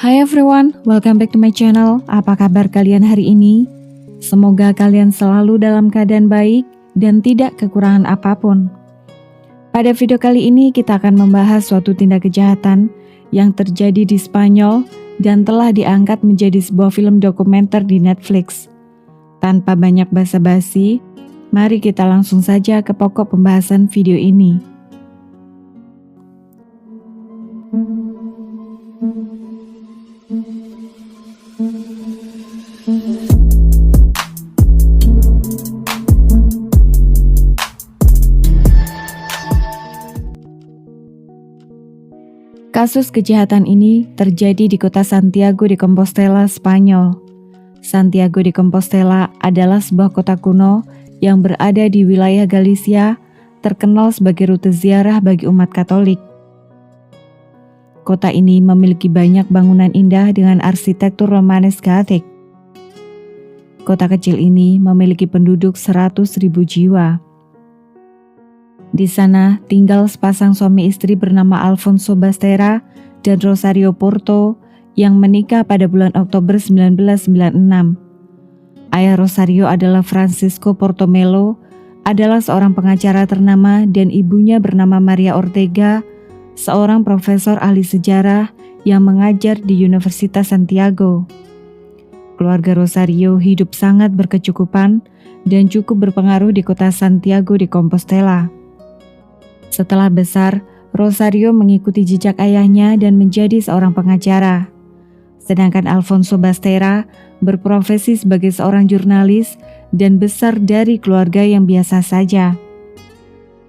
Hai everyone, welcome back to my channel. Apa kabar kalian hari ini? Semoga kalian selalu dalam keadaan baik dan tidak kekurangan apapun. Pada video kali ini kita akan membahas suatu tindak kejahatan yang terjadi di Spanyol dan telah diangkat menjadi sebuah film dokumenter di Netflix. Tanpa banyak basa-basi, mari kita langsung saja ke pokok pembahasan video ini. Kasus kejahatan ini terjadi di kota Santiago de Compostela, Spanyol. Santiago de Compostela adalah sebuah kota kuno yang berada di wilayah Galicia, terkenal sebagai rute ziarah bagi umat Katolik. Kota ini memiliki banyak bangunan indah dengan arsitektur Romanes Gothic. Kota kecil ini memiliki penduduk 100.000 jiwa. Di sana tinggal sepasang suami istri bernama Alfonso Bastera dan Rosario Porto yang menikah pada bulan Oktober 1996. Ayah Rosario adalah Francisco Portomelo, adalah seorang pengacara ternama dan ibunya bernama Maria Ortega, seorang profesor ahli sejarah yang mengajar di Universitas Santiago. Keluarga Rosario hidup sangat berkecukupan dan cukup berpengaruh di kota Santiago de Compostela. Setelah besar, Rosario mengikuti jejak ayahnya dan menjadi seorang pengacara. Sedangkan Alfonso Bastera berprofesi sebagai seorang jurnalis dan besar dari keluarga yang biasa saja.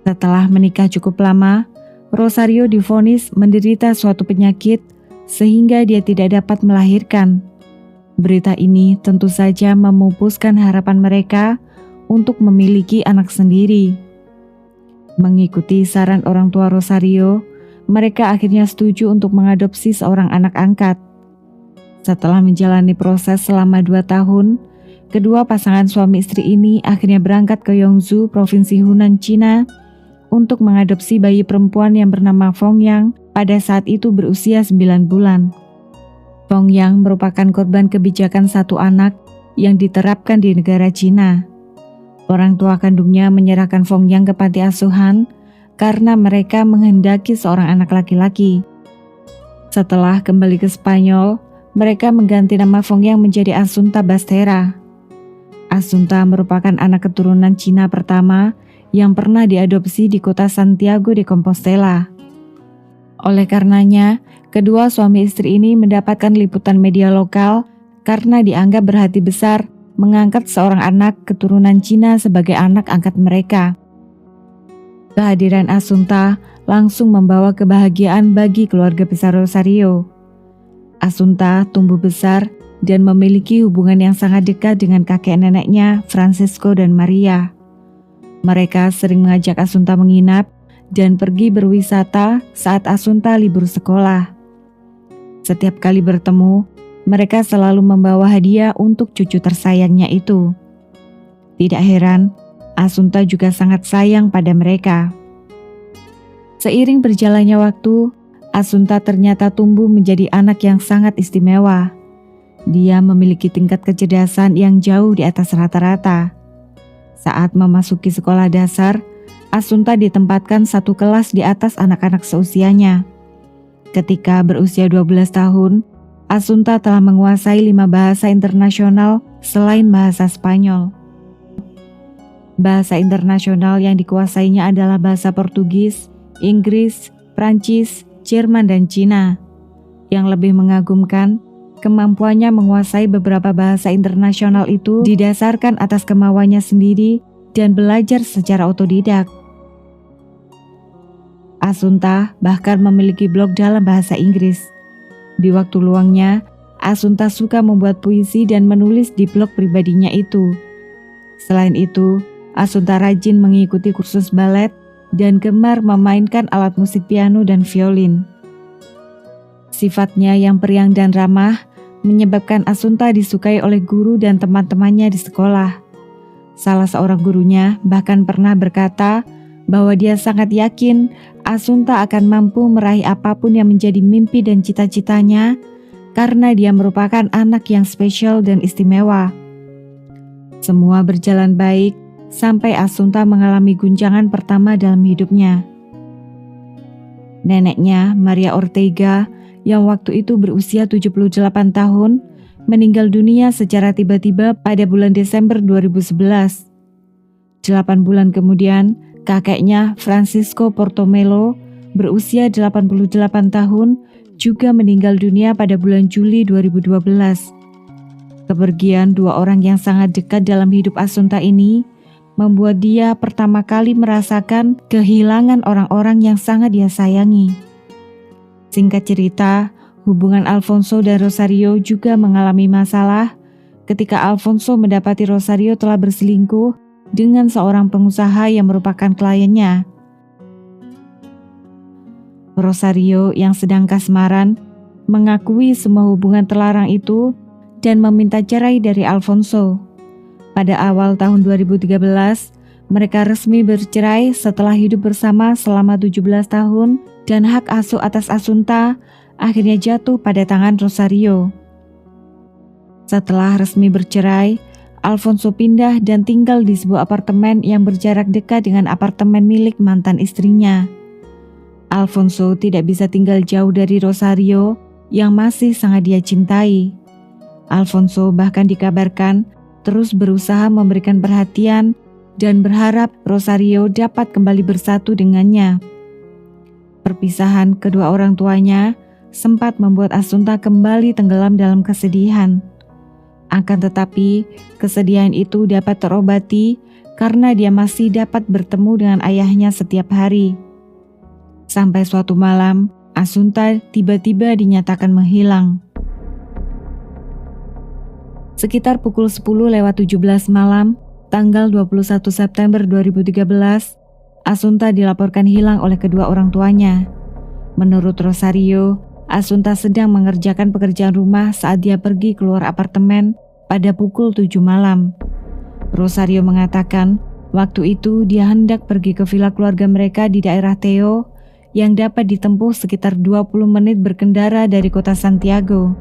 Setelah menikah cukup lama, Rosario divonis menderita suatu penyakit sehingga dia tidak dapat melahirkan. Berita ini tentu saja memupuskan harapan mereka untuk memiliki anak sendiri. Mengikuti saran orang tua Rosario, mereka akhirnya setuju untuk mengadopsi seorang anak angkat. Setelah menjalani proses selama 2 tahun, kedua pasangan suami istri ini akhirnya berangkat ke Yongzhou, Provinsi Hunan, Cina, untuk mengadopsi bayi perempuan yang bernama Fong Yang pada saat itu berusia 9 bulan. Fong Yang merupakan korban kebijakan satu anak yang diterapkan di negara Cina. Orang tua kandungnya menyerahkan Fong Yang ke panti asuhan karena mereka menghendaki seorang anak laki-laki. Setelah kembali ke Spanyol, mereka mengganti nama Fong Yang menjadi Assunta Bastera. Assunta merupakan anak keturunan Cina pertama yang pernah diadopsi di kota Santiago de Compostela. Oleh karenanya, kedua suami istri ini mendapatkan liputan media lokal karena dianggap berhati besar mengangkat seorang anak keturunan Cina sebagai anak angkat mereka. Kehadiran Assunta langsung membawa kebahagiaan bagi keluarga besar Rosario. Assunta tumbuh besar dan memiliki hubungan yang sangat dekat dengan kakek neneknya, Francisco dan Maria. Mereka sering mengajak Assunta menginap dan pergi berwisata saat Assunta libur sekolah. Setiap kali bertemu, mereka selalu membawa hadiah untuk cucu tersayangnya itu. Tidak heran, Assunta juga sangat sayang pada mereka. Seiring berjalannya waktu, Assunta ternyata tumbuh menjadi anak yang sangat istimewa. Dia memiliki tingkat kecerdasan yang jauh di atas rata-rata. Saat memasuki sekolah dasar, Assunta ditempatkan satu kelas di atas anak-anak seusianya. Ketika berusia 12 tahun, Assunta telah menguasai 5 bahasa internasional selain bahasa Spanyol. Bahasa internasional yang dikuasainya adalah bahasa Portugis, Inggris, Prancis, Jerman, dan Cina. Yang lebih mengagumkan, kemampuannya menguasai beberapa bahasa internasional itu didasarkan atas kemauannya sendiri dan belajar secara otodidak. Assunta bahkan memiliki blog dalam bahasa Inggris. Di waktu luangnya, Assunta suka membuat puisi dan menulis di blog pribadinya itu. Selain itu, Assunta rajin mengikuti kursus balet dan gemar memainkan alat musik piano dan violin. Sifatnya yang periang dan ramah menyebabkan Assunta disukai oleh guru dan teman-temannya di sekolah. Salah seorang gurunya bahkan pernah berkata bahwa dia sangat yakin Assunta akan mampu meraih apapun yang menjadi mimpi dan cita-citanya karena dia merupakan anak yang spesial dan istimewa. Semua berjalan baik sampai Assunta mengalami guncangan pertama dalam hidupnya. Neneknya, Maria Ortega, yang waktu itu berusia 78 tahun, meninggal dunia secara tiba-tiba pada bulan Desember 2011. 8 bulan kemudian, kakeknya Francisco Portomelo, berusia 88 tahun, juga meninggal dunia pada bulan Juli 2012. Kepergian dua orang yang sangat dekat dalam hidup Assunta ini membuat dia pertama kali merasakan kehilangan orang-orang yang sangat dia sayangi. Singkat cerita, hubungan Alfonso dan Rosario juga mengalami masalah ketika Alfonso mendapati Rosario telah berselingkuh dengan seorang pengusaha yang merupakan kliennya. Rosario yang sedang kasmaran mengakui semua hubungan terlarang itu dan meminta cerai dari Alfonso. Pada awal tahun 2013, mereka resmi bercerai setelah hidup bersama selama 17 tahun dan hak asuh atas Assunta akhirnya jatuh pada tangan Rosario. Setelah resmi bercerai, Alfonso pindah dan tinggal di sebuah apartemen yang berjarak dekat dengan apartemen milik mantan istrinya. Alfonso tidak bisa tinggal jauh dari Rosario yang masih sangat dia cintai. Alfonso bahkan dikabarkan terus berusaha memberikan perhatian dan berharap Rosario dapat kembali bersatu dengannya. Perpisahan kedua orang tuanya sempat membuat Assunta kembali tenggelam dalam kesedihan. Akan tetapi, kesedihan itu dapat terobati karena dia masih dapat bertemu dengan ayahnya setiap hari. Sampai suatu malam, Assunta tiba-tiba dinyatakan menghilang. Sekitar pukul 10:17 malam, tanggal 21 September 2013, Assunta dilaporkan hilang oleh kedua orang tuanya. Menurut Rosario, Assunta sedang mengerjakan pekerjaan rumah saat dia pergi keluar apartemen pada pukul 7 malam. Rosario mengatakan waktu itu dia hendak pergi ke villa keluarga mereka di daerah Teo yang dapat ditempuh sekitar 20 menit berkendara dari kota Santiago.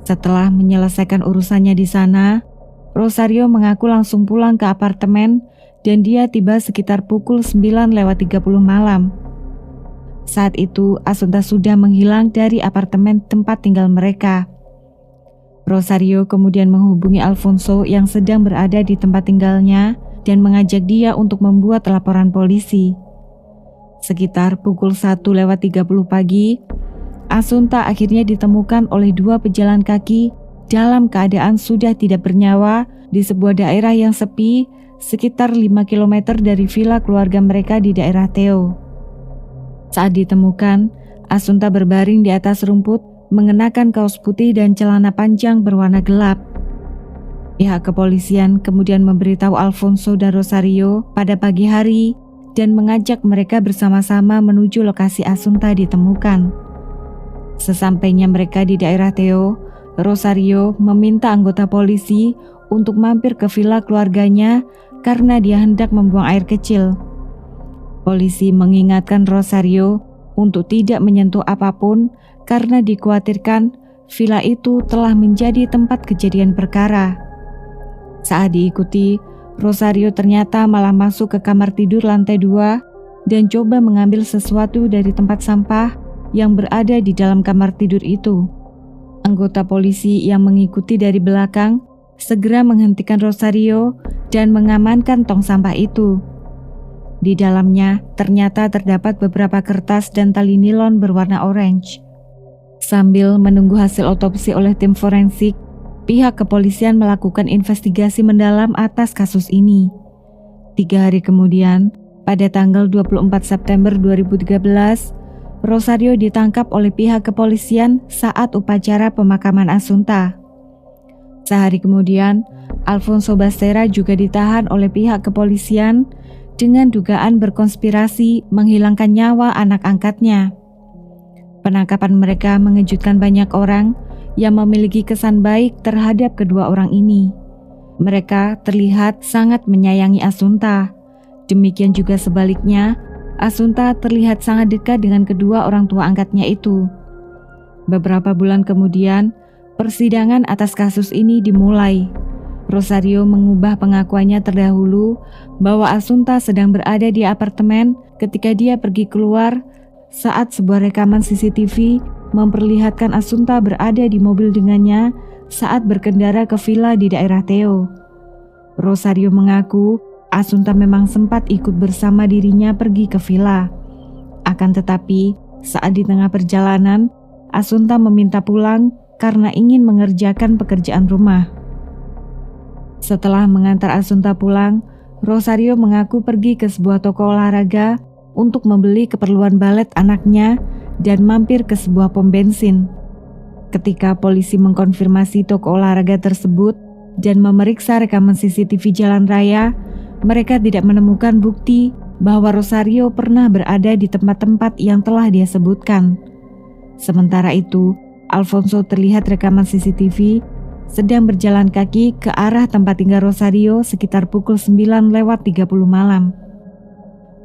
Setelah menyelesaikan urusannya di sana, Rosario mengaku langsung pulang ke apartemen dan dia tiba sekitar pukul 9:30 malam. Saat itu, Assunta sudah menghilang dari apartemen tempat tinggal mereka. Rosario kemudian menghubungi Alfonso yang sedang berada di tempat tinggalnya dan mengajak dia untuk membuat laporan polisi. Sekitar pukul 1:30 pagi, Assunta akhirnya ditemukan oleh dua pejalan kaki dalam keadaan sudah tidak bernyawa di sebuah daerah yang sepi sekitar 5 km dari villa keluarga mereka di daerah Teo. Saat ditemukan, Assunta berbaring di atas rumput mengenakan kaos putih dan celana panjang berwarna gelap. Pihak kepolisian kemudian memberitahu Alfonso dan Rosario pada pagi hari dan mengajak mereka bersama-sama menuju lokasi Assunta ditemukan. Sesampainya mereka di daerah Teo, Rosario meminta anggota polisi untuk mampir ke villa keluarganya karena dia hendak membuang air kecil. Polisi mengingatkan Rosario untuk tidak menyentuh apapun karena dikhawatirkan villa itu telah menjadi tempat kejadian perkara. Saat diikuti, Rosario ternyata malah masuk ke kamar tidur lantai 2 dan coba mengambil sesuatu dari tempat sampah yang berada di dalam kamar tidur itu. Anggota polisi yang mengikuti dari belakang segera menghentikan Rosario dan mengamankan tong sampah itu. Di dalamnya ternyata terdapat beberapa kertas dan tali nilon berwarna orange. Sambil menunggu hasil otopsi oleh tim forensik, pihak kepolisian melakukan investigasi mendalam atas kasus ini. 3 hari kemudian, pada tanggal 24 September 2013, Rosario ditangkap oleh pihak kepolisian saat upacara pemakaman Assunta. Sehari kemudian, Alfonso Bastera juga ditahan oleh pihak kepolisian dengan dugaan berkonspirasi menghilangkan nyawa anak angkatnya. Penangkapan mereka mengejutkan banyak orang yang memiliki kesan baik terhadap kedua orang ini. Mereka terlihat sangat menyayangi Assunta. Demikian juga sebaliknya, Assunta terlihat sangat dekat dengan kedua orang tua angkatnya itu. Beberapa bulan kemudian, persidangan atas kasus ini dimulai. Rosario mengubah pengakuannya terdahulu bahwa Assunta sedang berada di apartemen ketika dia pergi keluar saat sebuah rekaman CCTV memperlihatkan Assunta berada di mobil dengannya saat berkendara ke villa di daerah Theo. Rosario mengaku Assunta memang sempat ikut bersama dirinya pergi ke villa. Akan tetapi, saat di tengah perjalanan, Assunta meminta pulang karena ingin mengerjakan pekerjaan rumah. Setelah mengantar Assunta pulang, Rosario mengaku pergi ke sebuah toko olahraga untuk membeli keperluan balet anaknya dan mampir ke sebuah pom bensin. Ketika polisi mengkonfirmasi toko olahraga tersebut dan memeriksa rekaman CCTV jalan raya, mereka tidak menemukan bukti bahwa Rosario pernah berada di tempat-tempat yang telah dia sebutkan. Sementara itu, Alfonso terlihat rekaman CCTV sedang berjalan kaki ke arah tempat tinggal Rosario sekitar pukul 9:30 malam.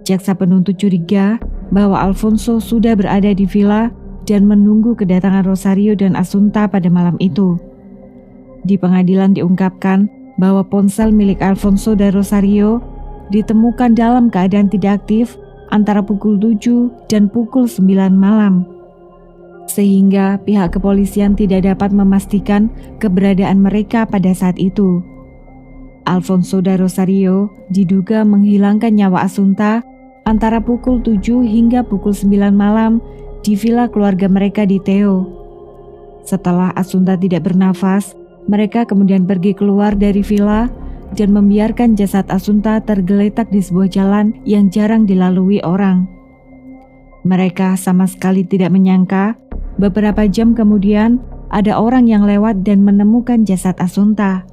Jaksa penuntut curiga bahwa Alfonso sudah berada di villa dan menunggu kedatangan Rosario dan Assunta pada malam itu. Di pengadilan diungkapkan bahwa ponsel milik Alfonso dan Rosario ditemukan dalam keadaan tidak aktif antara pukul 7 dan pukul 9 malam. Sehingga pihak kepolisian tidak dapat memastikan keberadaan mereka pada saat itu. Alfonso dan Rosario diduga menghilangkan nyawa Assunta antara pukul 7 hingga pukul 9 malam di villa keluarga mereka di Theo. Setelah Assunta tidak bernafas, mereka kemudian pergi keluar dari villa dan membiarkan jasad Assunta tergeletak di sebuah jalan yang jarang dilalui orang. Mereka sama sekali tidak menyangka beberapa jam kemudian ada orang yang lewat dan menemukan jasad Assunta.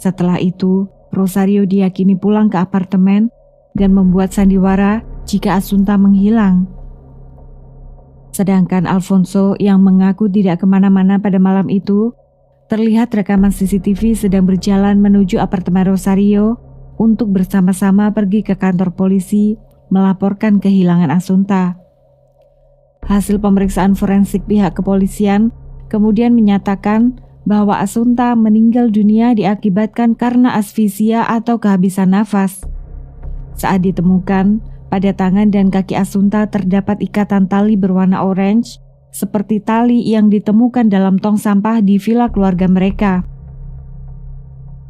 Setelah itu, Rosario diyakini pulang ke apartemen dan membuat sandiwara jika Assunta menghilang. Sedangkan Alfonso yang mengaku tidak kemana-mana pada malam itu, terlihat rekaman CCTV sedang berjalan menuju apartemen Rosario untuk bersama-sama pergi ke kantor polisi melaporkan kehilangan Assunta. Hasil pemeriksaan forensik pihak kepolisian kemudian menyatakan bahwa Assunta meninggal dunia diakibatkan karena asfisia atau kehabisan nafas. Saat ditemukan, pada tangan dan kaki Assunta terdapat ikatan tali berwarna orange seperti tali yang ditemukan dalam tong sampah di villa keluarga mereka.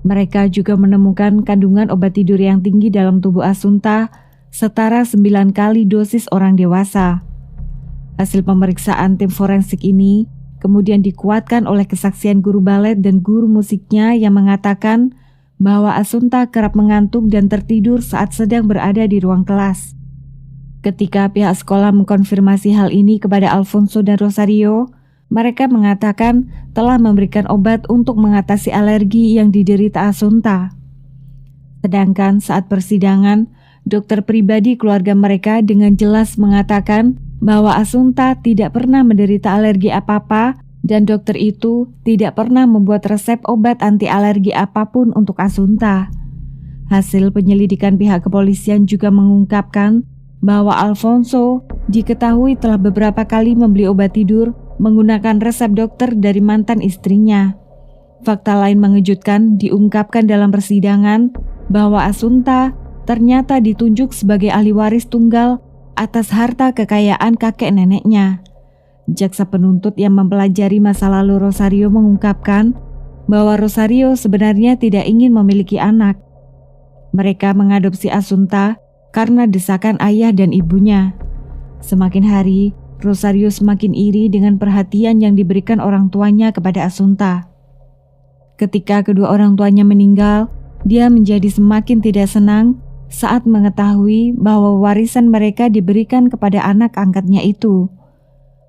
Mereka juga menemukan kandungan obat tidur yang tinggi dalam tubuh Assunta setara 9 kali dosis orang dewasa. Hasil pemeriksaan tim forensik ini kemudian dikuatkan oleh kesaksian guru balet dan guru musiknya yang mengatakan bahwa Assunta kerap mengantuk dan tertidur saat sedang berada di ruang kelas. Ketika pihak sekolah mengkonfirmasi hal ini kepada Alfonso dan Rosario, mereka mengatakan telah memberikan obat untuk mengatasi alergi yang diderita Assunta. Sedangkan saat persidangan, dokter pribadi keluarga mereka dengan jelas mengatakan bahwa Assunta tidak pernah menderita alergi apa-apa dan dokter itu tidak pernah membuat resep obat anti alergi apapun untuk Assunta. Hasil penyelidikan pihak kepolisian juga mengungkapkan bahwa Alfonso diketahui telah beberapa kali membeli obat tidur menggunakan resep dokter dari mantan istrinya. Fakta lain mengejutkan diungkapkan dalam persidangan bahwa Assunta ternyata ditunjuk sebagai ahli waris tunggal atas harta kekayaan kakek neneknya. Jaksa penuntut yang mempelajari masa lalu Rosario mengungkapkan bahwa Rosario sebenarnya tidak ingin memiliki anak. Mereka mengadopsi Assunta karena desakan ayah dan ibunya. Semakin hari, Rosario semakin iri dengan perhatian yang diberikan orang tuanya kepada Assunta. Ketika kedua orang tuanya meninggal, dia menjadi semakin tidak senang saat mengetahui bahwa warisan mereka diberikan kepada anak angkatnya itu.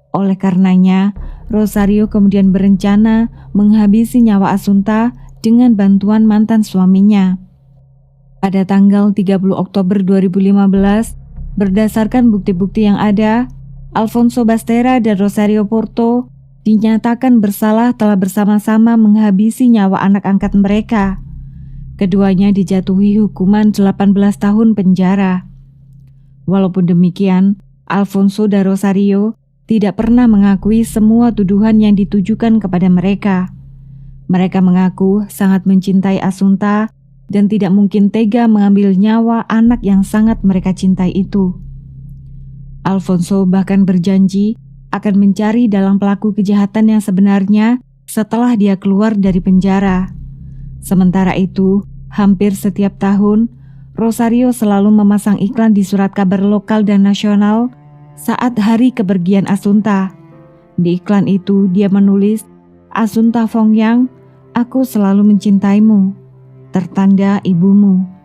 Oleh karenanya, Rosario kemudian berencana menghabisi nyawa Assunta dengan bantuan mantan suaminya. Pada tanggal 30 Oktober 2015, berdasarkan bukti-bukti yang ada, Alfonso Bastera dan Rosario Porto dinyatakan bersalah telah bersama-sama menghabisi nyawa anak angkat mereka. Keduanya dijatuhi hukuman 18 tahun penjara. Walaupun demikian, Alfonso dan Rosario tidak pernah mengakui semua tuduhan yang ditujukan kepada mereka. Mereka mengaku sangat mencintai Asunta dan tidak mungkin tega mengambil nyawa anak yang sangat mereka cintai itu. Alfonso bahkan berjanji akan mencari dalang pelaku kejahatan yang sebenarnya setelah dia keluar dari penjara. Sementara itu, hampir setiap tahun, Rosario selalu memasang iklan di surat kabar lokal dan nasional saat hari kepergian Asunta. Di iklan itu dia menulis, "Asunta Fongyang, aku selalu mencintaimu. Tertanda ibumu."